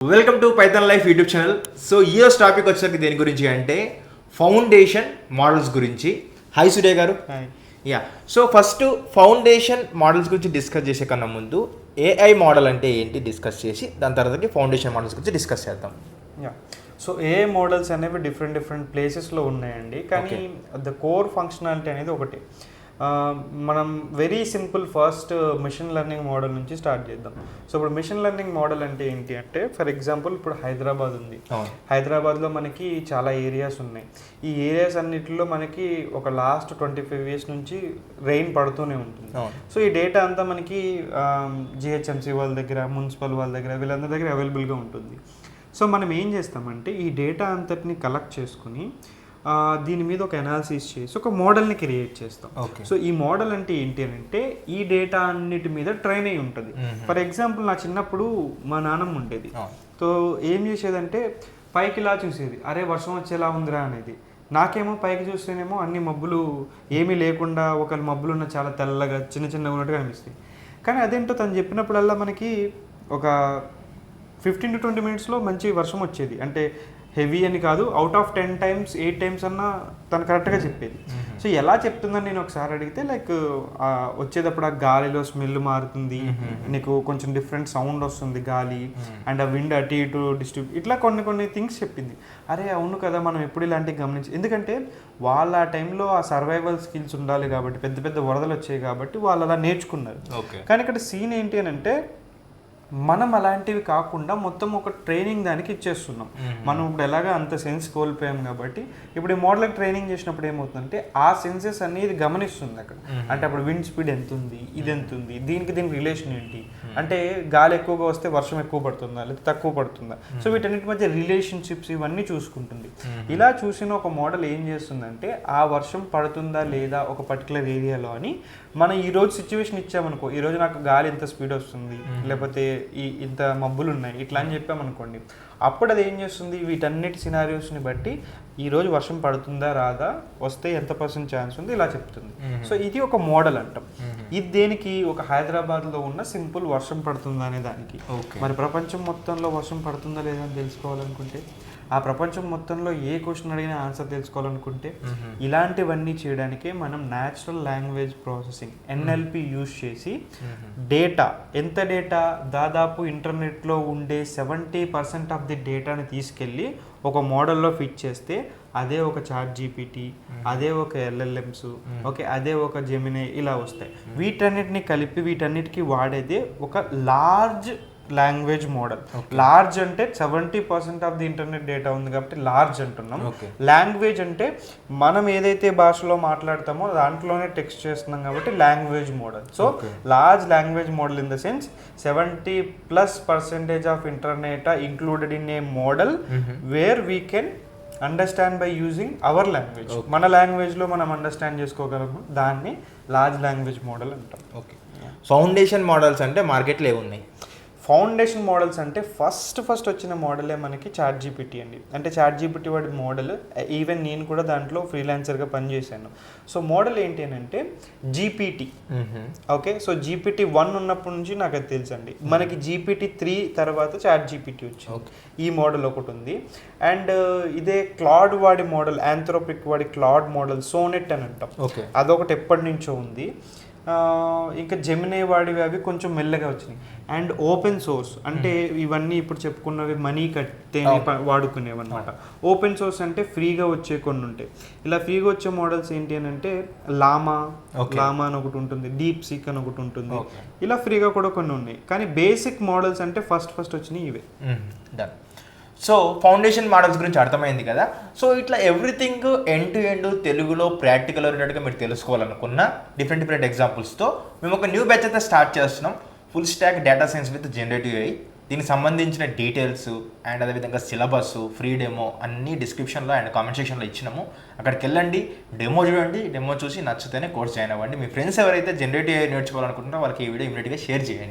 Welcome to Python life YouTube channel. So ఈ రోజు topic వచ్చేసరికి దేని గురించి అంటే ఫౌండేషన్ మోడల్స్ గురించి. హాయ్ సూర్య గారు. Yeah, so first foundation models గురించి డిస్కస్ చేసే కన్నా ముందు ఏఐ మోడల్ అంటే ఏంటి డిస్కస్ చేసి దాని తర్వాతకి ఫౌండేషన్ మోడల్స్ గురించి డిస్కస్ చేద్దాం. యా, సో ఏఐ మోడల్స్ అనేవి డిఫరెంట్ ప్లేసెస్లో ఉన్నాయండి, కానీ ద కోర్ ఫంక్షనాలిటీ అనేది ఒకటి. మనం very simple first machine learning model నుంచి స్టార్ట్ చేద్దాం. సో ఇప్పుడు మిషన్ లెర్నింగ్ మోడల్ అంటే ఏంటి అంటే, ఫర్ ఎగ్జాంపుల్ ఇప్పుడు హైదరాబాద్ ఉంది. హైదరాబాద్లో మనకి చాలా ఏరియాస్ ఉన్నాయి. ఈ ఏరియాస్ అన్నిటిలో మనకి ఒక లాస్ట్ 25 years నుంచి రెయిన్ పడుతూనే ఉంటుంది. సో ఈ డేటా అంతా మనకి జిహెచ్ఎంసీ వాళ్ళ దగ్గర, మున్సిపల్ వాళ్ళ దగ్గర, వీళ్ళందరి దగ్గర అవైలబుల్గా ఉంటుంది. సో మనం ఏం చేస్తామంటే ఈ డేటా అంతటిని కలెక్ట్ చేసుకుని దీని మీద ఒక అనాలిసిస్ చేసి ఒక మోడల్ని క్రియేట్ చేస్తాం. సో ఈ మోడల్ అంటే ఏంటి అని అంటే, ఈ డేటా అన్నిటి మీద ట్రైన్ అయి ఉంటుంది. ఫర్ ఎగ్జాంపుల్ నా చిన్నప్పుడు మా నాన్నమ్మ ఉండేది. సో ఏం చేసేదంటే పైకి ఇలా చూసేది, అరే వర్షం వచ్చేలా ఉందిరా అనేది. నాకేమో పైకి చూస్తేనేమో అన్ని మబ్బులు ఏమీ లేకుండా, ఒక మబ్బులు ఉన్న చాలా తెల్లగా చిన్నగా ఉన్నట్టుగా అనిపిస్తాయి. కానీ అదేంటో తను చెప్పినప్పుడల్లా మనకి ఒక 15 to 20 minutesలో మంచి వర్షం వచ్చేది. అంటే హెవీ అని కాదు, అవుట్ ఆఫ్ 10 times 8 times అన్నా తను కరెక్ట్గా చెప్పేది. సో ఎలా చెప్తుందని నేను ఒకసారి అడిగితే, లైక్ వచ్చేటప్పుడు ఆ గాలిలో స్మెల్ మారుతుంది, నీకు కొంచెం డిఫరెంట్ సౌండ్ వస్తుంది గాలి, అండ్ ఆ విండ్ అటు ఇటు డిస్ట్రిబ్యూట్, ఇట్లా కొన్ని థింగ్స్ చెప్పింది. అరే అవును కదా, మనం ఎప్పుడు ఇలాంటివి గమనించి, ఎందుకంటే వాళ్ళ ఆ టైంలో ఆ సర్వైవల్ స్కిల్స్ ఉండాలి కాబట్టి, పెద్ద వరదలు వచ్చాయి కాబట్టి వాళ్ళు అలా నేర్చుకున్నారు. కానీ ఇక్కడ సీన్ ఏంటి అని అంటే, మనం అలాంటివి కాకుండా మొత్తం ఒక ట్రైనింగ్ దానికి ఇచ్చేస్తున్నాం. మనం ఇప్పుడు ఎలాగా అంత సెన్స్ కోల్పోయాం కాబట్టి, ఇప్పుడు ఈ మోడల్కి ట్రైనింగ్ చేసినప్పుడు ఏమవుతుందంటే ఆ సెన్సెస్ అనేది గమనిస్తుంది అక్కడ. అంటే అప్పుడు విండ్ స్పీడ్ ఎంత ఉంది, ఇది ఎంత ఉంది, దీనికి రిలేషన్ ఏంటి, అంటే గాలి ఎక్కువగా వస్తే వర్షం ఎక్కువ పడుతుందా లేదా తక్కువ పడుతుందా. సో వీటన్నిటి మధ్య రిలేషన్షిప్స్ ఇవన్నీ చూసుకుంటుంది. ఇలా చూసిన ఒక మోడల్ ఏం చేస్తుందంటే, ఆ వర్షం పడుతుందా లేదా ఒక పర్టికులర్ ఏరియాలో అని మనం ఈరోజు సిచ్యువేషన్ ఇచ్చామనుకో, ఈరోజు నాకు గాలి ఎంత స్పీడ్ వస్తుంది, లేకపోతే ఇంత మబ్బులు ఉన్నాయి ఇట్లా అని చెప్పామనుకోండి, అప్పుడు అది ఏం చేస్తుంది, వీటన్నిటి సినారియోస్ని బట్టి ఈరోజు వర్షం పడుతుందా రాదా, వస్తే ఎంత % ఛాన్స్ ఉంది, ఇలా చెప్తుంది. సో ఇది ఒక మోడల్ అంటాం. ఇది దేనికి, ఒక హైదరాబాద్లో ఉన్న సింపుల్ వర్షం పడుతుందా అనే దానికి. మరి ప్రపంచం మొత్తంలో వర్షం పడుతుందా లేదా అని తెలుసుకోవాలనుకుంటే, ఆ ప్రపంచం మొత్తంలో ఏ క్వశ్చన్ అడిగినా ఆన్సర్ తెలుసుకోవాలనుకుంటే, ఇలాంటివన్నీ చేయడానికే మనం natural language processing NLP use చేసి డేటా, ఎంత డేటా, దాదాపు ఇంటర్నెట్లో ఉండే 70% ఆఫ్ ది డేటాని తీసుకెళ్ళి ఒక మోడల్లో ఫిట్ చేస్తే, అదే ఒక చాట్ GPT, అదే ఒక LLMs, ఓకే, అదే ఒక జెమినీ, ఇలా వస్తాయి. వీటన్నిటిని కలిపి వీటన్నిటికీ వాడేదే ఒక లార్జ్ లాంగ్వేజ్ మోడల్. లార్జ్ అంటే 70% ఆఫ్ ది ఇంటర్నెట్ డేటా ఉంది కాబట్టి లార్జ్ అంటున్నాం. లాంగ్వేజ్ అంటే మనం ఏదైతే భాషలో మాట్లాడతామో దాంట్లోనే టెక్స్ట్ చేస్తున్నాం కాబట్టి language model. So large language model in the sense 70+% of internet included in a model where we can understand by using hour language. మన లాంగ్వేజ్లో మనం అండర్స్టాండ్ చేసుకోగలము, దాన్ని లార్జ్ లాంగ్వేజ్ మోడల్ అంటాం. ఓకే, ఫౌండేషన్ మోడల్స్ అంటే మార్కెట్లో ఏమున్నాయి? ఫౌండేషన్ మోడల్స్ అంటే first వచ్చిన మోడలే మనకి చాట్ GPT అండి. అంటే చాట్ GPT వాడి మోడల్, ఈవెన్ నేను కూడా దాంట్లో ఫ్రీలాన్సర్గా పనిచేశాను. సో మోడల్ ఏంటి అని అంటే GPT. ఓకే, సో GPT-1 ఉన్నప్పటి నుంచి నాకు అది తెలుసు అండి. మనకి GPT-3 తర్వాత చాట్ GPT వచ్చింది. ఈ మోడల్ ఒకటి ఉంది. అండ్ ఇదే క్లాడ్ వాడి మోడల్, ఆంథ్రోపిక్ వాడి క్లాడ్ మోడల్, సోనెట్ అని అంటాం, అదొకటి ఎప్పటి నుంచో ఉంది. ఇంకా జెమినీ వాడివి అవి కొంచెం మెల్లగా వచ్చినాయి. అండ్ ఓపెన్ సోర్స్ అంటే ఇవన్నీ ఇప్పుడు చెప్పుకున్నవి మనీ కట్టే వాడుకునేవి అనమాట. ఓపెన్ సోర్స్ అంటే ఫ్రీగా వచ్చే కొన్ని ఉంటాయి. ఇలా ఫ్రీగా వచ్చే మోడల్స్ ఏంటి అని అంటే లామా అని ఒకటి ఉంటుంది, డీప్ సీక్ అని ఒకటి ఉంటుంది. ఇలా ఫ్రీగా కూడా కొన్ని ఉన్నాయి. కానీ బేసిక్ మోడల్స్ అంటే ఫస్ట్ వచ్చినాయి ఇవే. డన్. సో ఫౌండేషన్ మోడల్స్ గురించి అర్థమైంది కదా. సో ఇట్లా ఎవ్రీథింగ్ ఎండ్ టు ఎండ్ తెలుగులో ప్రాక్టికల్ ఓరియంటెడ్గా మీరు తెలుసుకోవాలనుకున్న డిఫరెంట్ ఎగ్జాంపుల్స్తో మేము ఒక న్యూ బ్యాచ్ అయితే స్టార్ట్ చేస్తున్నాం, full stock data science with generative AI. దీనికి సంబంధించిన డీటెయిల్స్ అండ్ అదేవిధంగా సిలబస్, ఫ్రీ డెమో అన్నీ డిస్క్రిప్షన్లో అండ్ కామెంట్ సెక్షన్లో ఇచ్చినాము. అక్కడికి వెళ్ళండి, డెమో చూడండి, డెమో చూసి నచ్చితేనే కోర్స్ జాయిన్ అవ్వండి. మీ ఫ్రెండ్స్ ఎవరైతే జనరేటివ్ AI నేర్చుకోవాలనుకుంటున్నారో వాళ్ళకి ఈ వీడియో ఇమీడియట్గా షేర్ చేయండి.